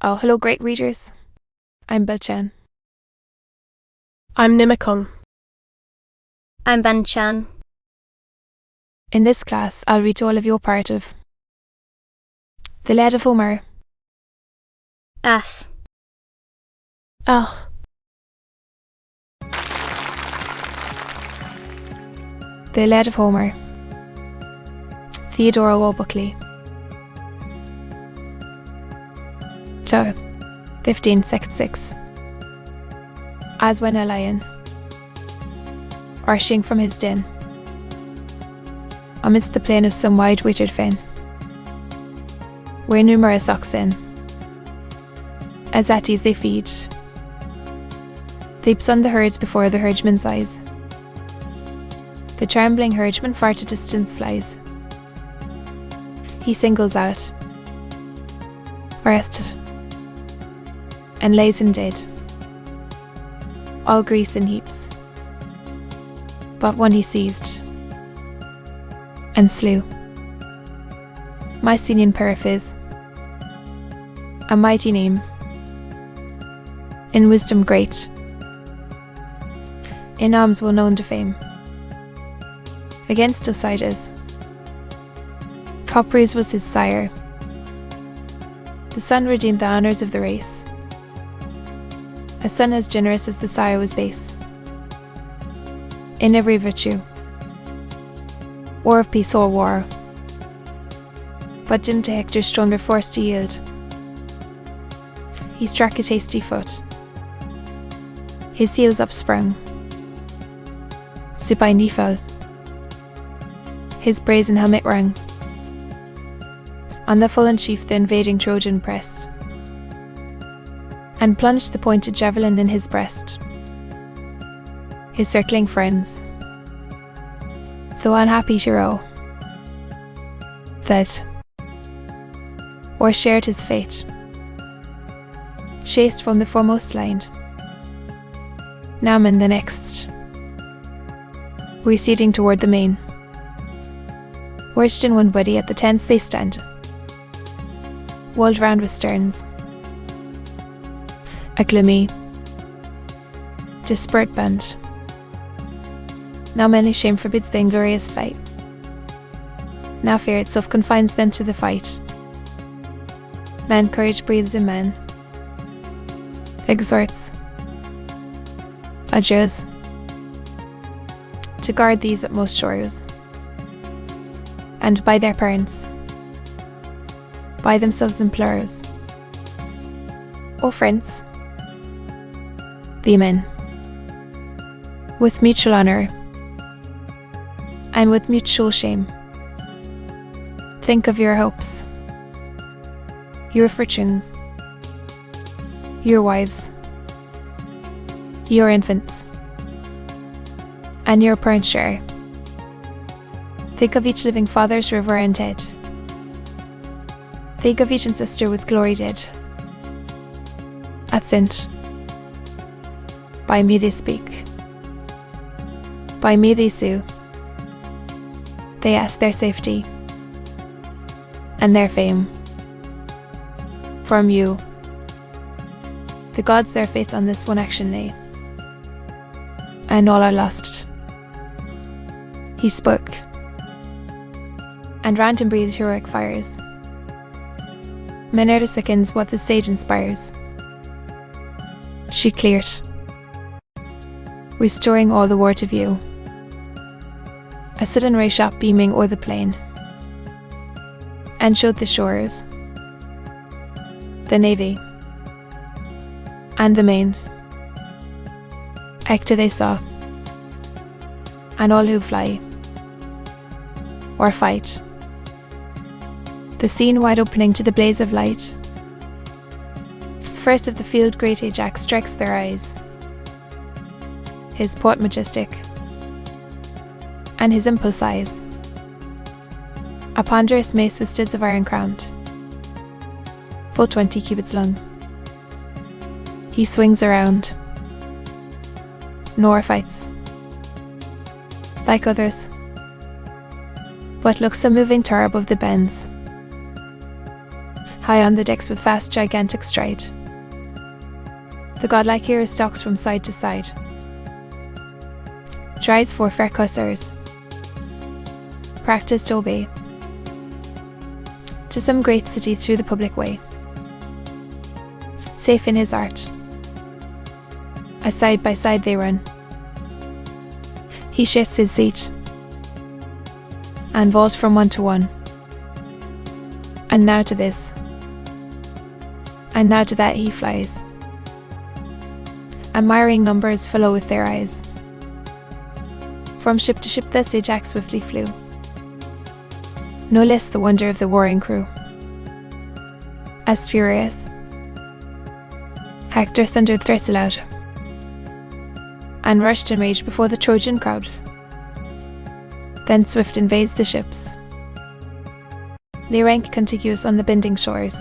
Oh, hello, great readers. I'm Belchan. I'm Nimakong. I'm Banchan. In this class, I'll read to all of you a part of the Iliad of Homer. Ass. Ah. The Iliad of Homer. Theodore Buckley. Chap. 15 second 6. As when a lion, rushing from his den, amidst the plain of some wide-wittered fen, where numerous oxen, as at ease they feed, leaps on the herds before the herdsman's eyes. The trembling herdsman far to distance flies. He singles out, arrested, and lays him dead, all grease in heaps. But one he seized and slew, Mycenaean Periphas, a mighty name, in wisdom great, in arms well known to fame. Against Alcides, Popres was his sire. The son redeemed the honours of the race, a son as generous as the sire was base, in every virtue, or of peace or war, but didn't to Hector's stronger force to yield. He struck his hasty foot, his heels upsprung, supine he fell, his brazen helmet rung, on the fallen chief the invading Trojan pressed, and plunged the pointed javelin in his breast. His circling friends, though unhappy hero, fled, or shared his fate, chased from the foremost line, Naaman the next, receding toward the main. Wedged in one body at the tents they stand, walled round with sterns, a gloomy, disparate band. Now many shame forbids the inglorious fight. Now fear itself confines them to the fight. Man courage breathes in man, exhorts, adjures, to guard these utmost shores, and by their parents, by themselves implores. O friends, the men, with mutual honour, and with mutual shame, think of your hopes, your fortunes, your wives, your infants, and your parent share. Think of each living father's river and dead. Think of each ancestor with glory dead. At Sint, by me they speak, by me they sue. They ask their safety and their fame from you. The gods their fates on this one action lay, and all are lost. He spoke, and round him breathed heroic fires. Minerva seconds what the sage inspires. She cleared, restoring all the war to view. A sudden ray shot beaming o'er the plain, and showed the shores, the navy, and the main. Hector they saw, and all who fly, or fight. The scene wide opening to the blaze of light. First of the field great Ajax strikes their eyes, his port majestic, and his impulse eyes, a ponderous mace with studs of iron crowned, full 20 cubits long. He swings around, nor fights, like others, but looks a moving tower above the bends, high on the decks with fast, gigantic stride. The godlike hero stalks from side to side, drives 4 fair cussers, practised to obey, to some great city through the public way, safe in his art. As side by side they run, he shifts his seat, and vaults from one to one, and now to this, and now to that he flies. Admiring numbers follow with their eyes. From ship to ship thus Ajax swiftly flew, no less the wonder of the warring crew. As furious, Hector thundered threats aloud, and rushed in rage before the Trojan crowd. Then swift invades the ships. They rank contiguous on the bending shores,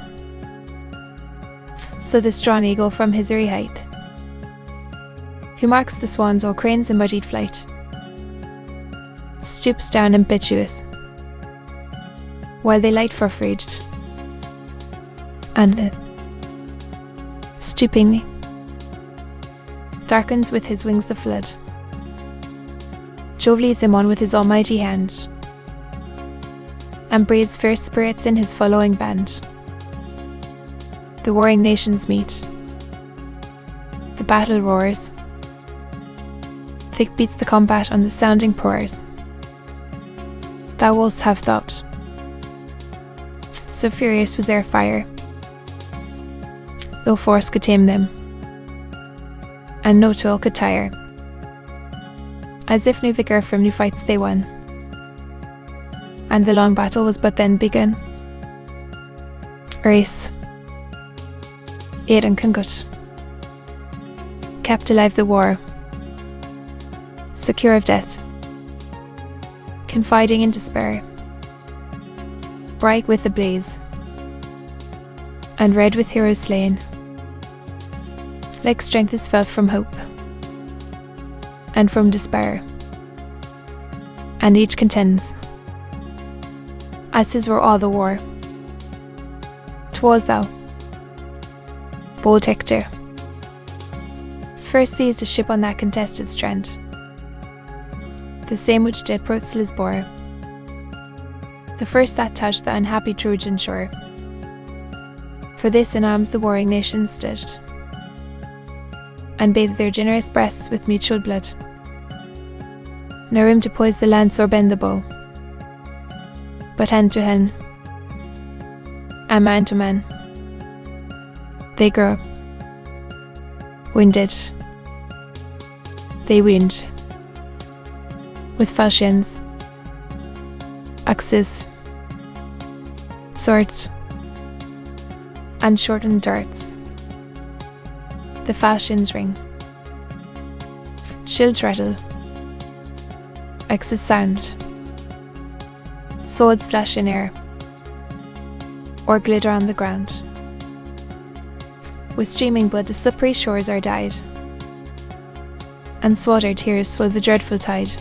so the strong eagle from his eyrie height, who marks the swans or cranes in muddied flight, stoops down impetuous, while they light for freed, and stoopingly darkens with his wings the flood. Jove leads him on with his almighty hand, and breathes fierce spirits in his following band. The warring nations meet, the battle roars, thick beats the combat on the sounding prowers. Thou wouldst have thought, so furious was their fire, no force could tame them, and no toil could tire. As if new vigour from new fights they won, and the long battle was but then begun. Race, aid and Cungut, kept alive the war, secure of death, confiding in despair, bright with the blaze, and red with heroes slain. Like strength is felt from hope, and from despair, and each contends, as his were all the war. 'Twas thou, bold Hector, first seized a ship on that contested strand, the same which did Prothsilus bore, the first that touched the unhappy Trojan shore. For this in arms the warring nations stood, and bathed their generous breasts with mutual blood. No room to poise the lance or bend the bow, but hand to hand, and man to man, they grow. Wounded, they wound, with falchions, axes, swords, and shortened darts. The falchions ring, shields rattle, axes sound, swords flash in air, or glitter on the ground. With streaming blood the slippery shores are dyed, and slaughtered tears swell the dreadful tide.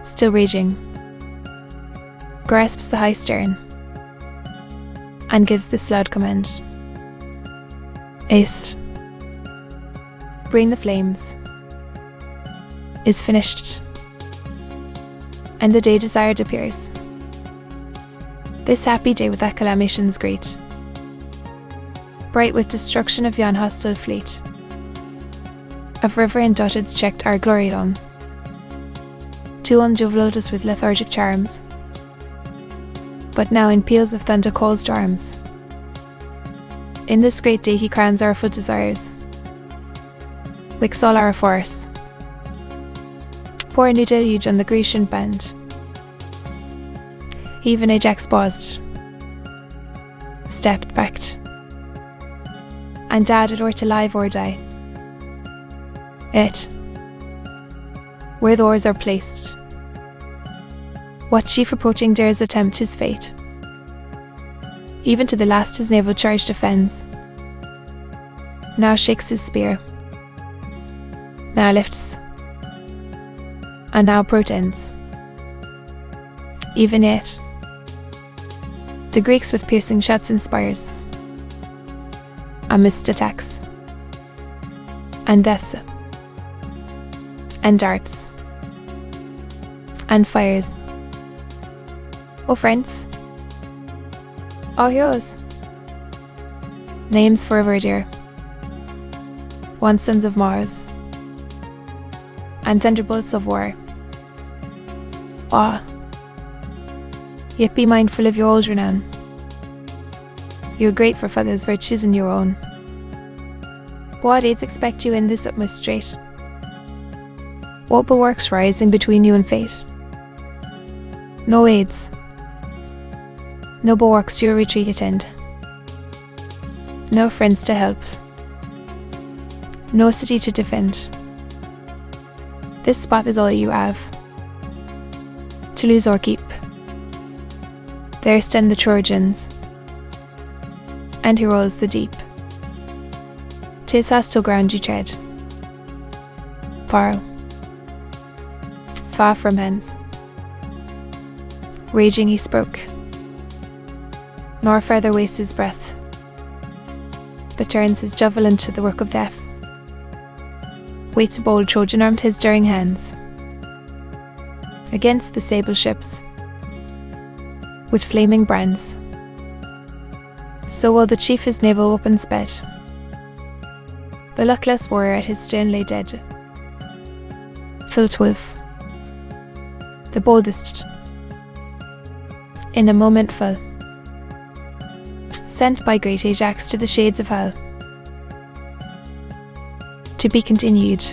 Still raging, grasps the high stern, and gives this loud command: Haste, bring the flames, is finished, and the day desired appears. This happy day with acclamations great, bright with destruction of yon hostile fleet, of river and dotteds checked our glory on, too unjuveled us with lethargic charms, but now in peals of thunder calls to arms. In this great day he crowns our full desires, wicks all our force, pour a new deluge on the Grecian band. Even Ajax paused, stepped back, and dared or to live or die. Yet, where the oars are placed, what chief approaching dares attempt his fate? Even to the last his naval charge defends, now shakes his spear, now lifts, and now protends. Even yet, The Greeks with piercing shouts and spires, and missed attacks, and deaths, and darts, and fires. O friends, O heroes, names forever dear, once sons of Mars, and thunderbolts of war. Ah, yet be mindful of your old renown. You are great for others' virtues and your own. What aids expect you in this utmost strait? What bulwarks rising between you and fate? No aids, no bulwarks to your retreat attend, no friends to help, no city to defend. This spot is all you have, to lose or keep. There stand the Trojans, and here rolls the deep. 'Tis hostile ground you tread, far from hence. Raging he spoke, nor further wastes his breath, but turns his javelin to the work of death. Waits a bold Trojan armed his daring hands against the sable ships with flaming brands. So while the chief his naval weapon sped, the luckless warrior at his stern lay dead. Full 12, the boldest, in a moment fell, sent by great Ajax to the shades of hell. To be continued.